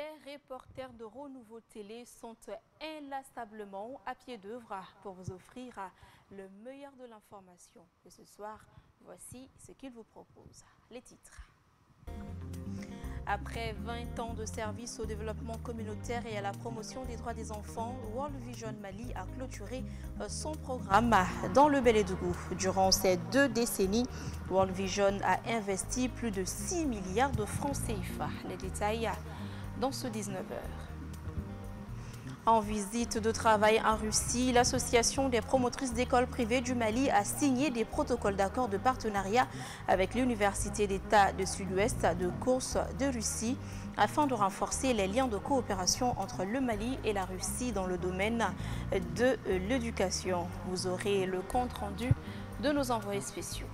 Les reporters de Renouveau Télé sont inlassablement à pied d'œuvre pour vous offrir le meilleur de l'information. Et ce soir, voici ce qu'ils vous proposent. Les titres. Après 20 ans de service au développement communautaire et à la promotion des droits des enfants, World Vision Mali a clôturé son programme dans le Bélédougou. Durant ces 2 décennies, World Vision a investi plus de 6 milliards de francs CFA. Les détails dans ce 19h. En visite de travail en Russie, l'Association des promotrices d'écoles privées du Mali a signé des protocoles d'accord de partenariat avec l'Université d'État de Sud-Ouest de Course de Russie afin de renforcer les liens de coopération entre le Mali et la Russie dans le domaine de l'éducation. Vous aurez le compte rendu de nos envoyés spéciaux.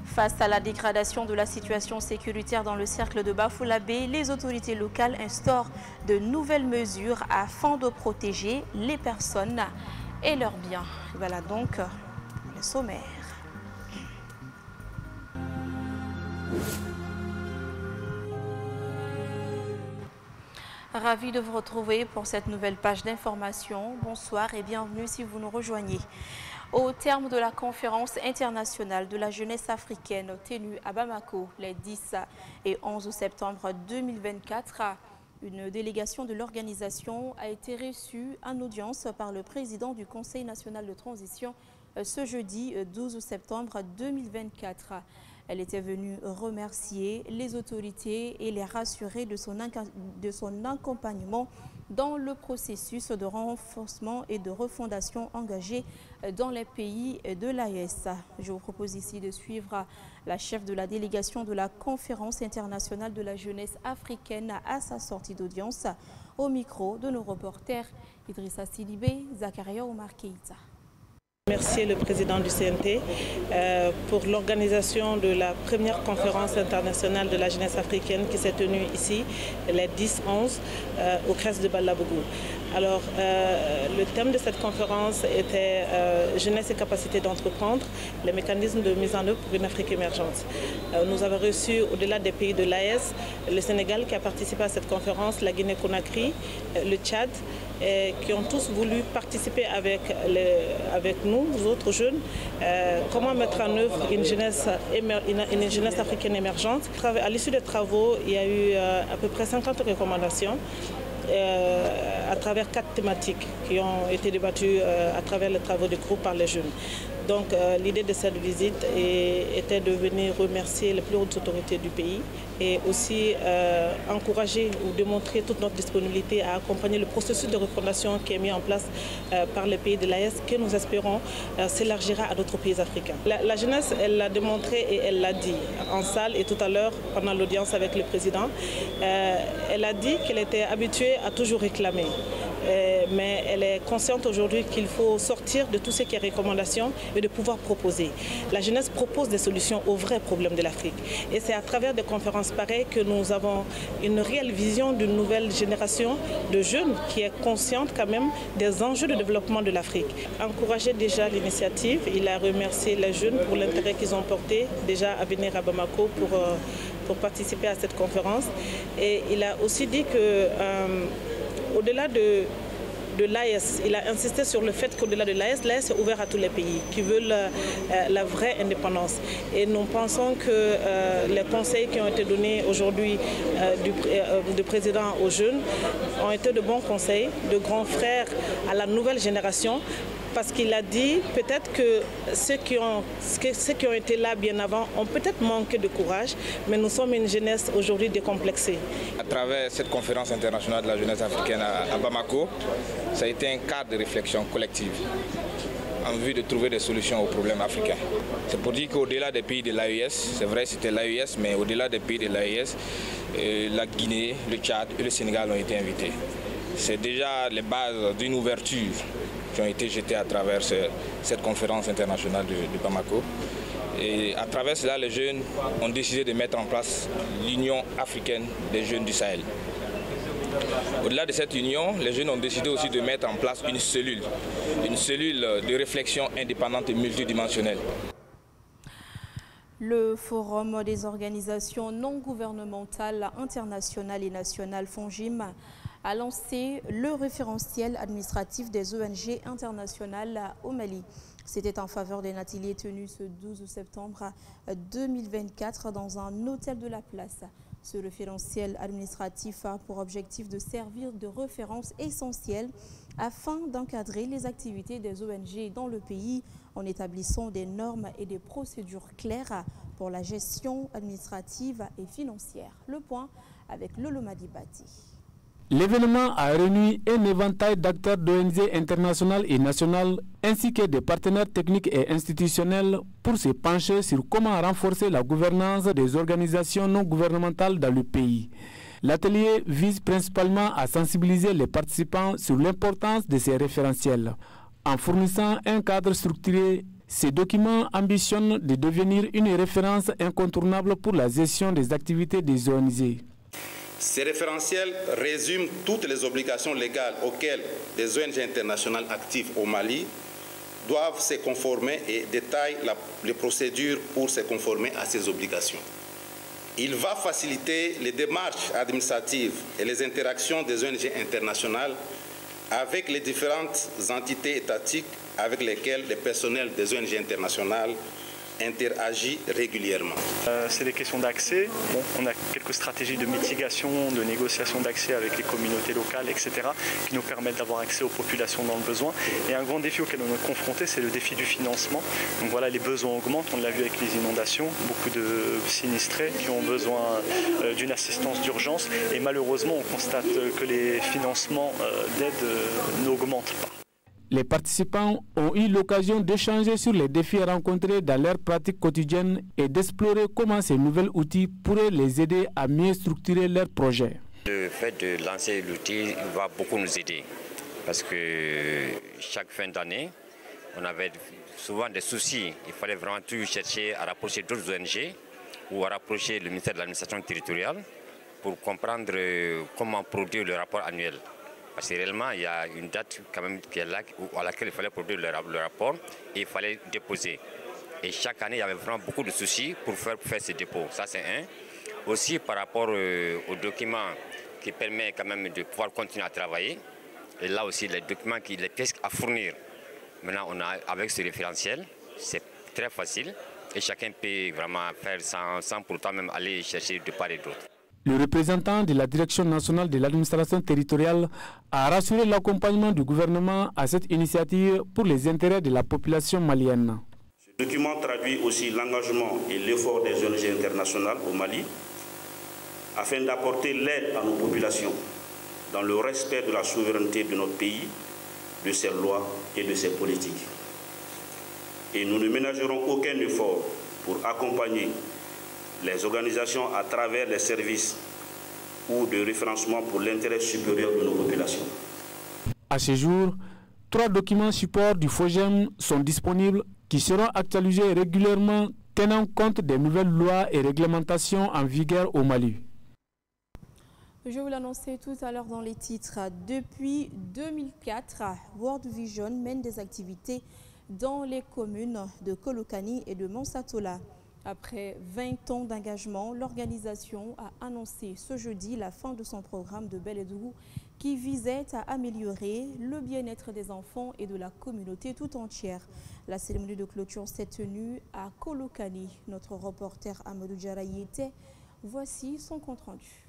Face à la dégradation de la situation sécuritaire dans le cercle de Bafoussam, les autorités locales instaurent de nouvelles mesures afin de protéger les personnes et leurs biens. Voilà donc le sommaire. Ravi de vous retrouver pour cette nouvelle page d'information. Bonsoir et bienvenue si vous nous rejoignez. Au terme de la conférence internationale de la jeunesse africaine tenue à Bamako les 10 et 11 septembre 2024, une délégation de l'organisation a été reçue en audience par le président du Conseil national de transition ce jeudi 12 septembre 2024. Elle était venue remercier les autorités et les rassurer de son accompagnement dans le processus de renforcement et de refondation engagé dans les pays de l'AES. Je vous propose ici de suivre la chef de la délégation de la conférence internationale de la jeunesse africaine à sa sortie d'audience au micro de nos reporters Idrissa Sidibé, Zakaria Omar Keïta. Remercier le président du CNT pour l'organisation de la première conférence internationale de la jeunesse africaine qui s'est tenue ici les 10-11 au CRES de Balabougou. Alors, le thème de cette conférence était jeunesse et capacité d'entreprendre, les mécanismes de mise en œuvre pour une Afrique émergente. Nous avons reçu, au-delà des pays de l'AES, le Sénégal qui a participé à cette conférence, la Guinée-Conakry, le Tchad, qui ont tous voulu participer avec nous, les autres jeunes, comment mettre en œuvre une jeunesse africaine émergente. À l'issue des travaux, il y a eu à peu près 50 recommandations à travers 4 thématiques qui ont été débattues à travers les travaux du groupe par les jeunes. Donc l'idée de cette visite était de venir remercier les plus hautes autorités du pays et aussi encourager ou démontrer toute notre disponibilité à accompagner le processus de refondation qui est mis en place par les pays de l'AES que nous espérons s'élargira à d'autres pays africains. La jeunesse, elle l'a démontré et elle l'a dit en salle et tout à l'heure pendant l'audience avec le président. Elle a dit qu'elle était habituée à toujours réclamer. Mais elle est consciente aujourd'hui qu'il faut sortir de tout ce qui est recommandations et de pouvoir proposer. La jeunesse propose des solutions aux vrais problèmes de l'Afrique. Et c'est à travers des conférences pareilles que nous avons une réelle vision d'une nouvelle génération de jeunes qui est consciente quand même des enjeux de développement de l'Afrique. Encourager déjà l'initiative, il a remercié les jeunes pour l'intérêt qu'ils ont porté déjà à venir à Bamako pour participer à cette conférence. Et il a aussi dit que au-delà de l'AES, il a insisté sur le fait qu'au-delà de l'AES est ouvert à tous les pays qui veulent la vraie indépendance. Et nous pensons que les conseils qui ont été donnés aujourd'hui du président aux jeunes ont été de bons conseils, de grands frères à la nouvelle génération. Parce qu'il a dit peut-être que ceux qui ont été là bien avant ont peut-être manqué de courage, mais nous sommes une jeunesse aujourd'hui décomplexée. À travers cette conférence internationale de la jeunesse africaine à Bamako, ça a été un cadre de réflexion collective en vue de trouver des solutions aux problèmes africains. C'est pour dire qu'au-delà des pays de l'AES, c'est vrai c'était l'AES, mais au-delà des pays de l'AES, la Guinée, le Tchad et le Sénégal ont été invités. C'est déjà les bases d'une ouverture qui ont été jetés à travers cette conférence internationale de Bamako. Et à travers cela, les jeunes ont décidé de mettre en place l'Union africaine des jeunes du Sahel. Au-delà de cette union, les jeunes ont décidé aussi de mettre en place une cellule de réflexion indépendante et multidimensionnelle. Le Forum des organisations non gouvernementales internationales et nationales FONGIM a lancé le référentiel administratif des ONG internationales au Mali. C'était en faveur d'un atelier tenu ce 12 septembre 2024 dans un hôtel de la place. Ce référentiel administratif a pour objectif de servir de référence essentielle afin d'encadrer les activités des ONG dans le pays en établissant des normes et des procédures claires pour la gestion administrative et financière. Le point avec Lolo Madibati. L'événement a réuni un éventail d'acteurs d'ONG internationales et nationales ainsi que des partenaires techniques et institutionnels pour se pencher sur comment renforcer la gouvernance des organisations non gouvernementales dans le pays. L'atelier vise principalement à sensibiliser les participants sur l'importance de ces référentiels. En fournissant un cadre structuré, ces documents ambitionnent de devenir une référence incontournable pour la gestion des activités des ONG. Ces référentiels résument toutes les obligations légales auxquelles les ONG internationales actives au Mali doivent se conformer et détaillent les procédures pour se conformer à ces obligations. Il va faciliter les démarches administratives et les interactions des ONG internationales avec les différentes entités étatiques avec lesquelles le personnel des ONG internationales interagit régulièrement. C'est des questions d'accès. Bon, on a quelques stratégies de mitigation, de négociation d'accès avec les communautés locales, etc., qui nous permettent d'avoir accès aux populations dans le besoin. Et un grand défi auquel on est confronté, c'est le défi du financement. Donc voilà, les besoins augmentent, on l'a vu avec les inondations, beaucoup de sinistrés qui ont besoin d'une assistance d'urgence. Et malheureusement, on constate que les financements d'aide n'augmentent pas. Les participants ont eu l'occasion d'échanger sur les défis rencontrés dans leur pratique quotidienne et d'explorer comment ces nouveaux outils pourraient les aider à mieux structurer leurs projets. Le fait de lancer l'outil va beaucoup nous aider parce que chaque fin d'année, on avait souvent des soucis. Il fallait vraiment toujours chercher à rapprocher d'autres ONG ou à rapprocher le ministère de l'administration territoriale pour comprendre comment produire le rapport annuel. Parce que réellement, il y a une date quand même qui est là, à laquelle il fallait produire le rapport et il fallait déposer. Et chaque année, il y avait vraiment beaucoup de soucis pour faire ces dépôts. Ça, c'est un. Aussi, par rapport aux documents qui permettent quand même de pouvoir continuer à travailler. Et là aussi, les documents, les pièces à fournir. Maintenant, avec ce référentiel, c'est très facile et chacun peut vraiment faire sans pour autant même aller chercher de part et d'autre. Le représentant de la Direction nationale de l'administration territoriale a rassuré l'accompagnement du gouvernement à cette initiative pour les intérêts de la population malienne. Ce document traduit aussi l'engagement et l'effort des ONG internationales au Mali afin d'apporter l'aide à nos populations dans le respect de la souveraineté de notre pays, de ses lois et de ses politiques. Et nous ne ménagerons aucun effort pour accompagner les organisations à travers les services ou de référencement pour l'intérêt supérieur de nos populations. À ce jour, 3 documents support du FOGEM sont disponibles qui seront actualisés régulièrement tenant compte des nouvelles lois et réglementations en vigueur au Mali. Je vous l'annonçais tout à l'heure dans les titres. Depuis 2004, World Vision mène des activités dans les communes de Kolokani et de Monsatola. Après 20 ans d'engagement, l'organisation a annoncé ce jeudi la fin de son programme de Beledrou qui visait à améliorer le bien-être des enfants et de la communauté tout entière. La cérémonie de clôture s'est tenue à Kolokani. Notre reporter Amadou Djaraï était. Voici son compte-rendu.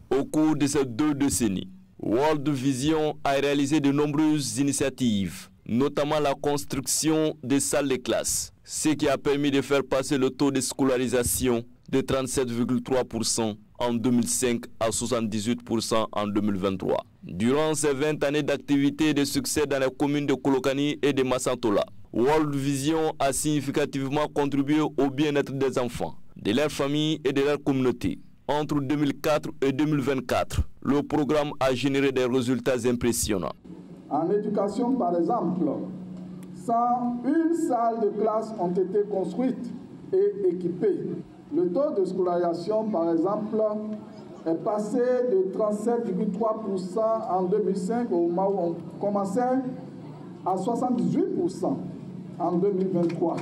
Au cours de ces 2 décennies, World Vision a réalisé de nombreuses initiatives, notamment la construction des salles de classe, ce qui a permis de faire passer le taux de scolarisation de 37,3% en 2005 à 78% en 2023. Durant ces 20 années d'activité et de succès dans les communes de Kolokani et de Massantola, World Vision a significativement contribué au bien-être des enfants, de leurs familles et de leur communauté. Entre 2004 et 2024, le programme a généré des résultats impressionnants. En éducation, par exemple, 101 salles de classe ont été construites et équipées. Le taux de scolarisation, par exemple, est passé de 37,3% en 2005 au moment où on commençait à 78% en 2023.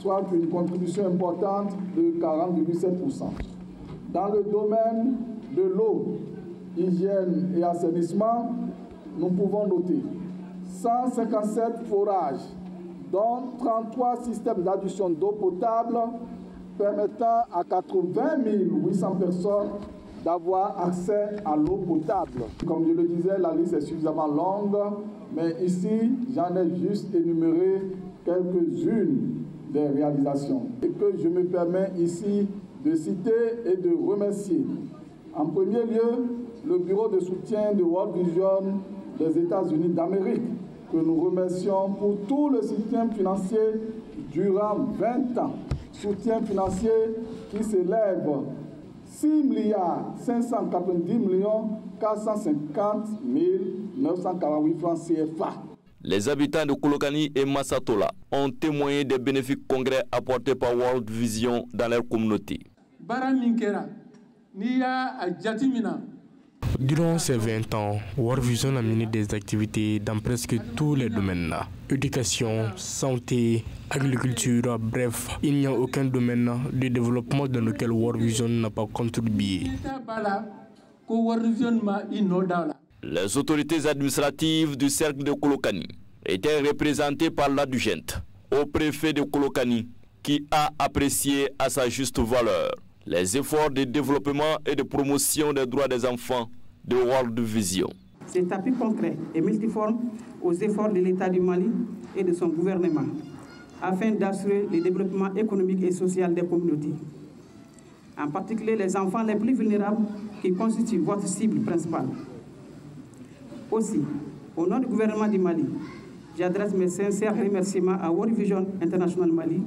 soit une contribution importante de 40,7%. Dans le domaine de l'eau, hygiène et assainissement, nous pouvons noter 157 forages, dont 33 systèmes d'adduction d'eau potable permettant à 80 800 personnes d'avoir accès à l'eau potable. Comme je le disais, la liste est suffisamment longue, mais ici, j'en ai juste énuméré quelques-unes des réalisations et que je me permets ici de citer et de remercier. En premier lieu, le bureau de soutien de World Vision des États-Unis d'Amérique, que nous remercions pour tout le soutien financier durant 20 ans. Soutien financier qui s'élève 6 590 450 948 francs CFA. Les habitants de Kolokani et Massatola ont témoigné des bénéfices congrès apportés par World Vision dans leur communauté. Durant ces 20 ans, World Vision a mené des activités dans presque tous les domaines. Éducation, santé, agriculture, bref, il n'y a aucun domaine de développement dans lequel World Vision n'a pas contribué. Les autorités administratives du cercle de Kolokani étaient représentées par l'adjudante au préfet de Kolokani qui a apprécié à sa juste valeur les efforts de développement et de promotion des droits des enfants de World Vision. Cet appui concret et multiforme aux efforts de l'État du Mali et de son gouvernement afin d'assurer le développement économique et social des communautés, en particulier les enfants les plus vulnérables qui constituent votre cible principale. Aussi, au nom du gouvernement du Mali, j'adresse mes sincères remerciements à World Vision International Mali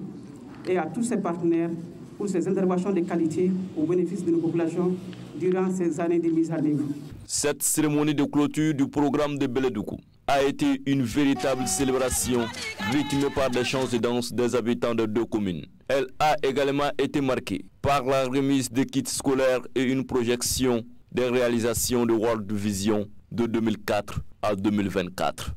et à tous ses partenaires pour ces interventions de qualité au bénéfice de nos populations durant ces années de mise en œuvre. Cette cérémonie de clôture du programme de Beledoukou a été une véritable célébration rythmée par des chants et danses des habitants de deux communes. Elle a également été marquée par la remise de kits scolaires et une projection des réalisations de World Vision de 2004 à 2024.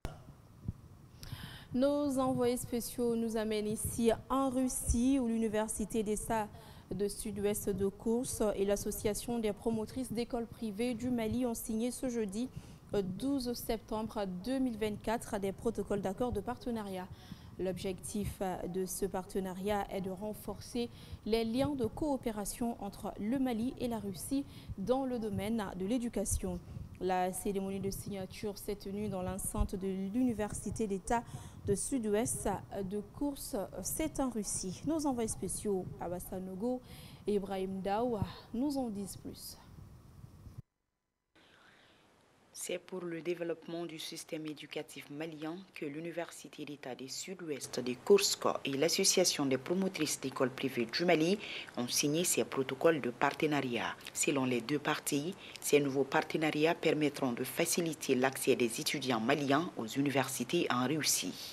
Nos envoyés spéciaux nous amènent ici en Russie où l'Université d'État de Sud-Ouest de Koursk et l'Association des promotrices d'écoles privées du Mali ont signé ce jeudi 12 septembre 2024 des protocoles d'accord de partenariat. L'objectif de ce partenariat est de renforcer les liens de coopération entre le Mali et la Russie dans le domaine de l'éducation. La cérémonie de signature s'est tenue dans l'enceinte de l'Université d'État de Sud-Ouest de Koursk, c'est en Russie. Nos envoyés spéciaux, Abassanogo et Ibrahim Daoua, nous en disent plus. C'est pour le développement du système éducatif malien que l'Université d'État du Sud-Ouest de Koursk et l'Association des promotrices d'écoles privées du Mali ont signé ces protocoles de partenariat. Selon les deux parties, ces nouveaux partenariats permettront de faciliter l'accès des étudiants maliens aux universités en Russie.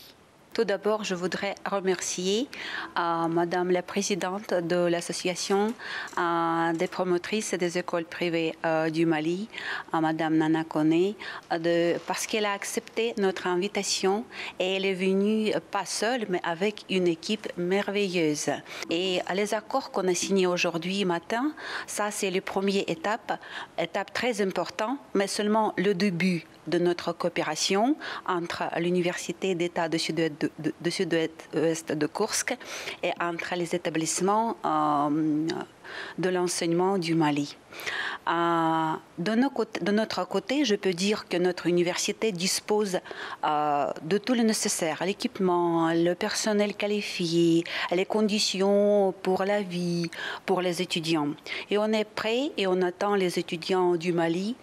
Tout d'abord, je voudrais remercier Madame la Présidente de l'Association des promotrices des écoles privées du Mali, Madame Nana Koné, parce qu'elle a accepté notre invitation et elle est venue pas seule, mais avec une équipe merveilleuse. Et les accords qu'on a signés aujourd'hui matin, ça c'est la première étape très importante, mais seulement le début de notre coopération entre l'Université d'État de Sud-Ouest de Koursk et entre les établissements de l'enseignement du Mali. De notre côté, je peux dire que notre université dispose de tout le nécessaire, l'équipement, le personnel qualifié, les conditions pour la vie, pour les étudiants. Et on est prêt et on attend les étudiants du Mali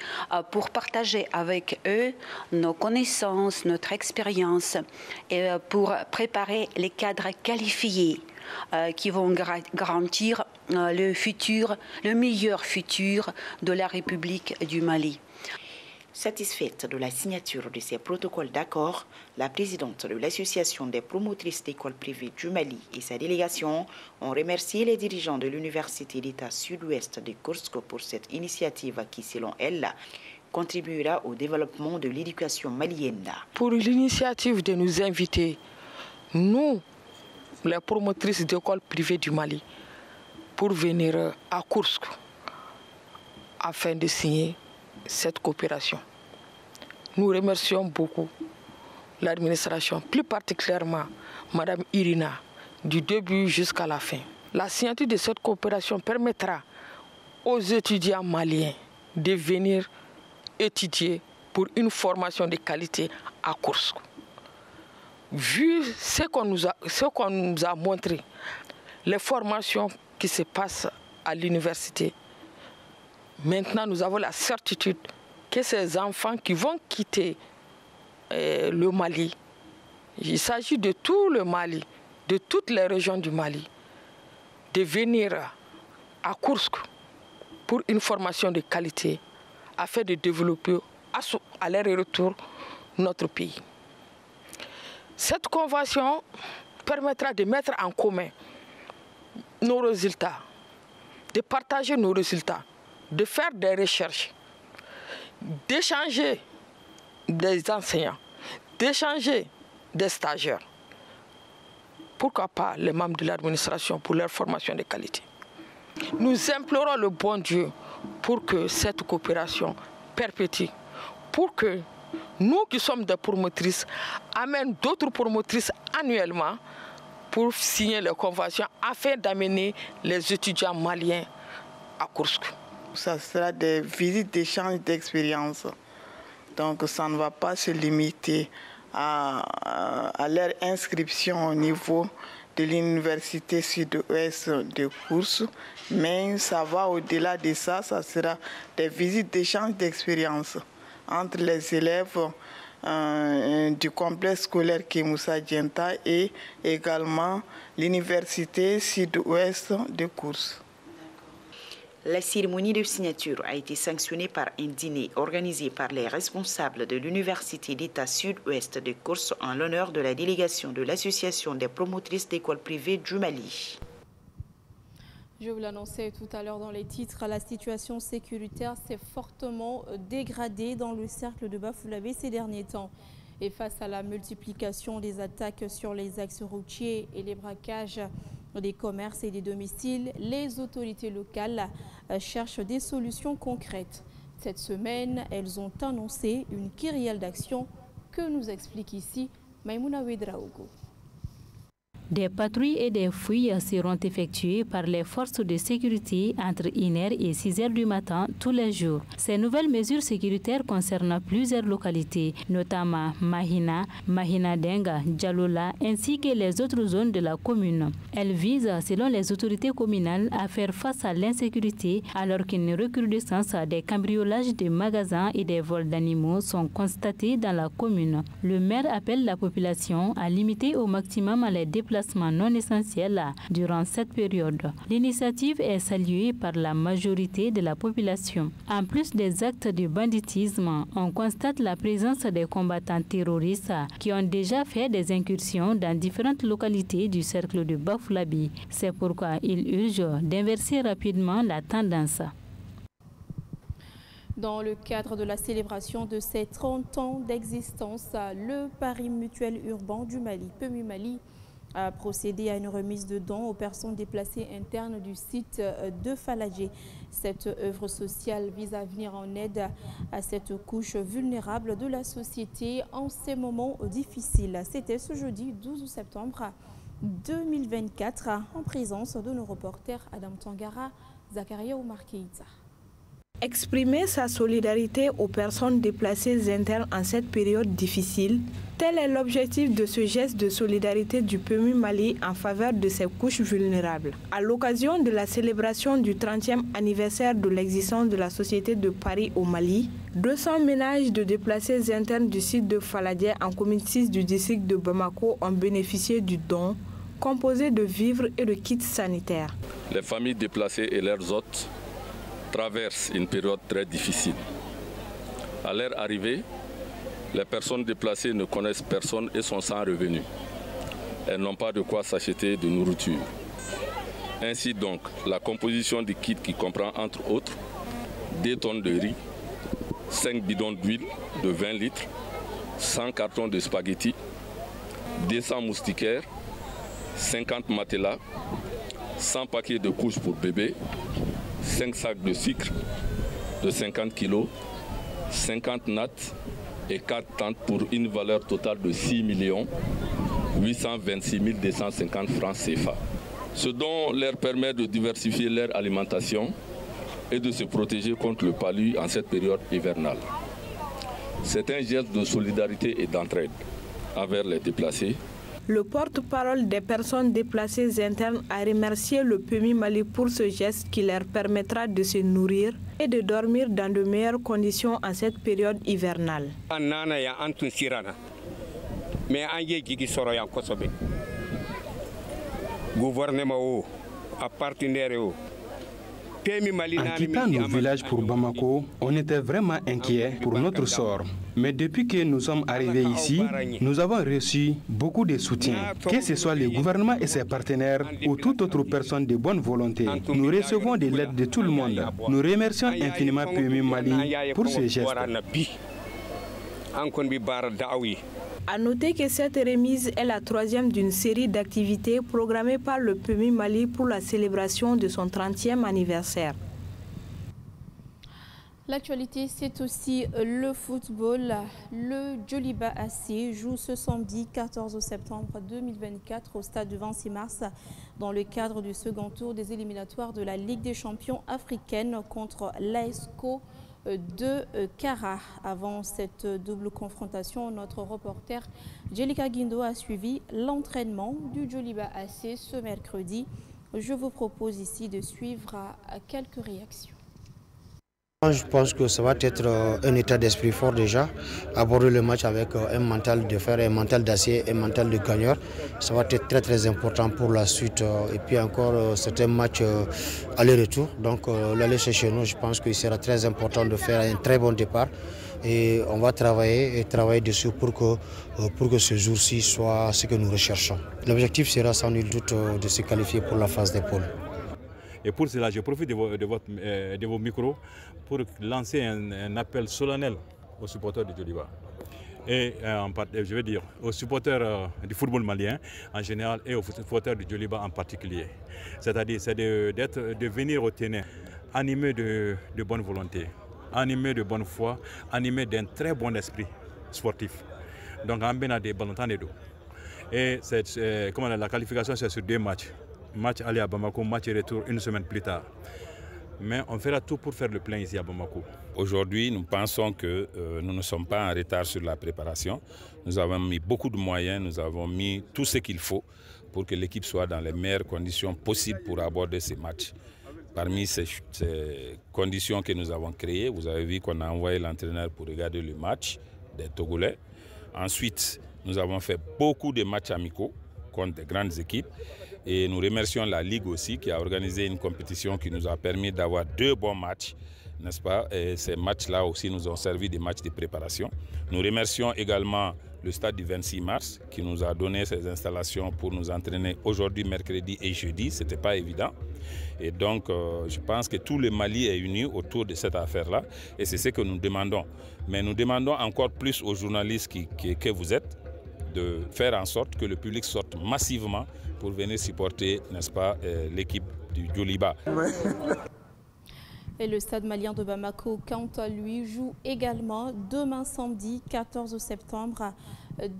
pour partager avec eux nos connaissances, notre expérience et pour préparer les cadres qualifiés qui vont garantir le meilleur futur de la République du Mali. Satisfaite de la signature de ces protocoles d'accord, la présidente de l'Association des promotrices d'écoles privées du Mali et sa délégation ont remercié les dirigeants de l'Université d'État Sud-Ouest de Koursk pour cette initiative qui, selon elle, contribuera au développement de l'éducation malienne. Pour l'initiative de nous inviter, nous, les promotrices d'écoles privées du Mali pour venir à Koursk afin de signer cette coopération. Nous remercions beaucoup l'administration, plus particulièrement Mme Irina, du début jusqu'à la fin. La signature de cette coopération permettra aux étudiants maliens de venir étudier pour une formation de qualité à Koursk. Vu ce qu'on nous a montré, les formations qui se passent à l'université, maintenant nous avons la certitude que ces enfants qui vont quitter le Mali, il s'agit de tout le Mali, de toutes les régions du Mali, de venir à Koursk pour une formation de qualité afin de développer à leur retour notre pays. Cette convention permettra de mettre en commun nos résultats, de partager nos résultats, de faire des recherches, d'échanger des enseignants, d'échanger des stagiaires. Pourquoi pas les membres de l'administration pour leur formation de qualité. Nous implorons le bon Dieu pour que cette coopération perpétue, pour que nous qui sommes des promotrices amènent d'autres promotrices annuellement pour signer les conventions afin d'amener les étudiants maliens à Koursk. Ça sera des visites d'échange d'expérience. Donc ça ne va pas se limiter à leur inscription au niveau de l'université sud-ouest de Koursk, mais ça va au-delà de ça, ça sera des visites d'échange d'expérience entre les élèves du complexe scolaire Kémoussa Dienta et également l'université sud-ouest de Koursk. La cérémonie de signature a été sanctionnée par un dîner organisé par les responsables de l'Université d'État Sud-Ouest de Koursk en l'honneur de la délégation de l'Association des promotrices d'écoles privées du Mali. Je vous l'annonçais tout à l'heure dans les titres, la situation sécuritaire s'est fortement dégradée dans le cercle de Bafoussam ces derniers temps. Et face à la multiplication des attaques sur les axes routiers et les braquages des commerces et des domiciles, les autorités locales cherchent des solutions concrètes. Cette semaine, elles ont annoncé une kyrielle d'action que nous explique ici Maïmouna Ouedraogo. Des patrouilles et des fouilles seront effectuées par les forces de sécurité entre 1h et 6h du matin tous les jours. Ces nouvelles mesures sécuritaires concernent plusieurs localités, notamment Mahina, Mahina-Denga, Djalola, ainsi que les autres zones de la commune. Elles visent, selon les autorités communales, à faire face à l'insécurité alors qu'une recrudescence des cambriolages de magasins et des vols d'animaux sont constatés dans la commune. Le maire appelle la population à limiter au maximum les déplacements non essentiels durant cette période. L'initiative est saluée par la majorité de la population. En plus des actes de banditisme, on constate la présence des combattants terroristes qui ont déjà fait des incursions dans différentes localités du cercle de Bafoussam. C'est pourquoi il urge d'inverser rapidement la tendance. Dans le cadre de la célébration de ses 30 ans d'existence, le Paris mutuel urbain du Mali, PMU Mali, a procédé à une remise de dons aux personnes déplacées internes du site de Faladjé. Cette œuvre sociale vise à venir en aide à cette couche vulnérable de la société en ces moments difficiles. C'était ce jeudi 12 septembre 2024 en présence de nos reporters Adam Tangara, Zakaria Oumar Keïta. Exprimer sa solidarité aux personnes déplacées internes en cette période difficile, tel est l'objectif de ce geste de solidarité du PMU Mali en faveur de ces couches vulnérables. À l'occasion de la célébration du 30e anniversaire de l'existence de la Société de Paris au Mali, 200 ménages de déplacés internes du site de Faladjé en commune 6 du district de Bamako ont bénéficié du don composé de vivres et de kits sanitaires. Les familles déplacées et leurs hôtes traversent une période très difficile. À leur arrivée, les personnes déplacées ne connaissent personne et sont sans revenus. Elles n'ont pas de quoi s'acheter de nourriture. Ainsi donc, la composition du kit qui comprend entre autres 2 tonnes de riz, 5 bidons d'huile de 20 litres, 100 cartons de spaghettis, 200 moustiquaires, 50 matelas, 100 paquets de couches pour bébés, 5 sacs de sucre de 50 kg, 50 nattes et 4 tentes pour une valeur totale de 6 826 250 francs CFA. Ce dont leur permet de diversifier leur alimentation et de se protéger contre le palu en cette période hivernale. C'est un geste de solidarité et d'entraide envers les déplacés. Le porte-parole des personnes déplacées internes a remercié le PMI Mali pour ce geste qui leur permettra de se nourrir et de dormir dans de meilleures conditions en cette période hivernale. En quittant nos villages pour Bamako, on était vraiment inquiets pour notre sort. Mais depuis que nous sommes arrivés ici, nous avons reçu beaucoup de soutien. Que ce soit le gouvernement et ses partenaires ou toute autre personne de bonne volonté, nous recevons de l'aide de tout le monde. Nous remercions infiniment PMI Mali pour ce geste. A noter que cette remise est la troisième d'une série d'activités programmées par le PMI Mali pour la célébration de son 30e anniversaire. L'actualité, c'est aussi le football. Le Djoliba AC joue ce samedi 14 septembre 2024 au stade du 26 mars dans le cadre du second tour des éliminatoires de la Ligue des champions africaine contre l'AESCO de Kara. Avant cette double confrontation, notre reporter Jelika Guindo a suivi l'entraînement du Djoliba AC ce mercredi. Je vous propose ici de suivre quelques réactions. Je pense que ça va être un état d'esprit fort déjà, aborder le match avec un mental de fer, un mental d'acier, un mental de gagneur. Ça va être très très important pour la suite. Et puis encore, c'est un match aller-retour. Donc l'aller chez nous, je pense qu'il sera très important de faire un très bon départ. Et on va travailler dessus pour que ce jour-ci soit ce que nous recherchons. L'objectif sera sans nul doute de se qualifier pour la phase des poules. Et pour cela, je profite de vos micros pour lancer un appel solennel aux supporters du Djoliba. Et je veux dire aux supporters du football malien en général et aux supporters du Djoliba en particulier. C'est-à-dire de venir au terrain animés de bonne volonté, animés de bonne foi, animés d'un très bon esprit sportif. Donc en bien des ballons d'eau. Et la qualification c'est sur 2 matchs. Match aller à Bamako, match retour une semaine plus tard. Mais on fera tout pour faire le plein ici à Bamako. Aujourd'hui, nous pensons que nous ne sommes pas en retard sur la préparation. Nous avons mis beaucoup de moyens, nous avons mis tout ce qu'il faut pour que l'équipe soit dans les meilleures conditions possibles pour aborder ces matchs. Parmi ces conditions que nous avons créées, vous avez vu qu'on a envoyé l'entraîneur pour regarder le match des Togolais. Ensuite, nous avons fait beaucoup de matchs amicaux contre des grandes équipes. Et nous remercions la Ligue aussi qui a organisé une compétition qui nous a permis d'avoir 2 bons matchs, n'est-ce pas? Et ces matchs-là aussi nous ont servi des matchs de préparation. Nous remercions également le stade du 26 mars qui nous a donné ces installations pour nous entraîner aujourd'hui, mercredi et jeudi. Ce n'était pas évident. Et donc, je pense que tout le Mali est uni autour de cette affaire-là. Et c'est ce que nous demandons. Mais nous demandons encore plus aux journalistes que vous êtes de faire en sorte que le public sorte massivement pour venir supporter, n'est-ce pas, l'équipe du Djoliba. Et le stade malien de Bamako, quant à lui, joue également demain samedi 14 septembre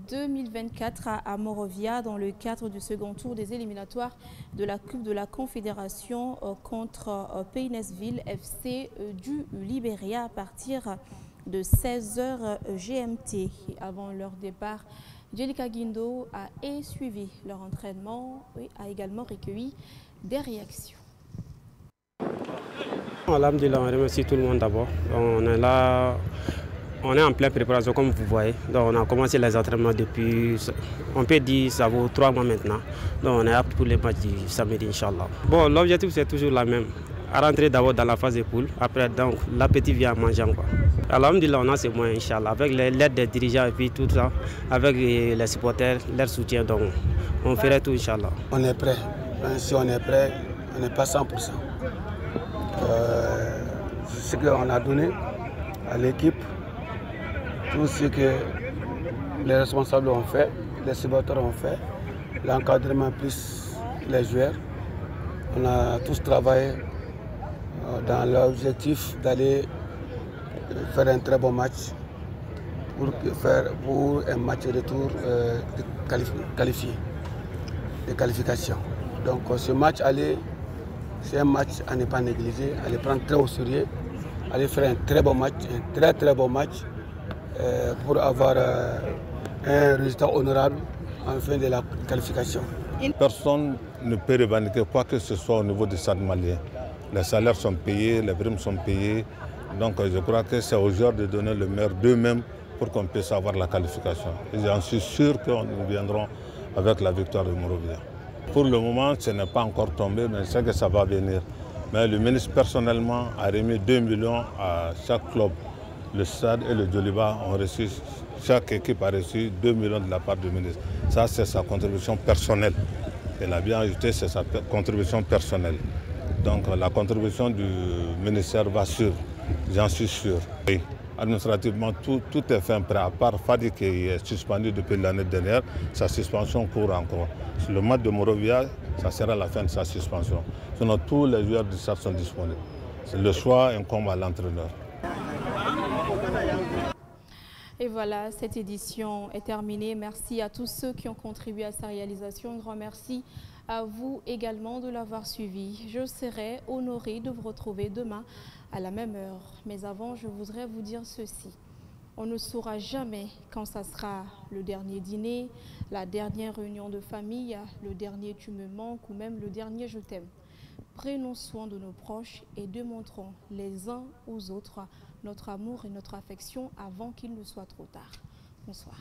2024 à Monrovia dans le cadre du second tour des éliminatoires de la Coupe de la Confédération contre Paynesville FC du Libéria à partir de 16h GMT. Et avant leur départ, Jelika Guindo a suivi leur entraînement et a également recueilli des réactions. Alhamdulillah, on remercie tout le monde d'abord. On est là, on est en pleine préparation comme vous voyez. Donc on a commencé les entraînements depuis, on peut dire, ça vaut 3 mois maintenant. Donc on est apte pour les matchs du samedi, Inch'Allah. Bon, l'objectif c'est toujours la même. À rentrer d'abord dans la phase de poule. Après, donc, l'appétit vient en mangeant. Alhamdulillah, on a ces moyens, Inch'Allah. Avec l'aide des dirigeants et puis tout ça, avec les supporters, leur soutien, donc on ferait tout, Inch'Allah. On est prêt. Si on est prêt, on n'est pas 100%. Ce qu'on a donné à l'équipe, tout ce que les responsables ont fait, les supporters ont fait, l'encadrement plus les joueurs. On a tous travaillé dans l'objectif d'aller faire un très bon match pour un match de retour qualifié, de qualification. Donc ce match aller, c'est un match à ne pas négliger, à le prendre très au sérieux, aller faire un très bon match, un très bon match pour avoir un résultat honorable en fin de la qualification. Personne ne peut revendiquer quoi que ce soit au niveau du stade malien. Les salaires sont payés, les primes sont payées. Donc je crois que c'est aux joueurs de donner le meilleur d'eux-mêmes pour qu'on puisse avoir la qualification. Et j'en suis sûr qu'on viendront avec la victoire de Morovia. Pour le moment, ce n'est pas encore tombé, mais je sais que ça va venir. Mais le ministre personnellement a remis 2 millions à chaque club. Le Stade et le Djoliba ont reçu, chaque équipe a reçu 2 millions de la part du ministre. Ça, c'est sa contribution personnelle. Elle a bien ajouté, c'est sa contribution personnelle. Donc la contribution du ministère va suivre, j'en suis sûr. Et administrativement, tout est fait prêt, à part Fadi qui est suspendu depuis l'année dernière, sa suspension court encore. Le match de Morovia, ça sera la fin de sa suspension. Sinon, tous les joueurs du stade sont disponibles. Le choix incombe à l'entraîneur. Et voilà, cette édition est terminée. Merci à tous ceux qui ont contribué à sa réalisation. Un grand merci à vous également de l'avoir suivi. Je serai honorée de vous retrouver demain à la même heure. Mais avant, je voudrais vous dire ceci. On ne saura jamais quand ça sera le dernier dîner, la dernière réunion de famille, le dernier tu me manques ou même le dernier je t'aime. Prenons soin de nos proches et démontrons les uns aux autres notre amour et notre affection avant qu'il ne soit trop tard. Bonsoir.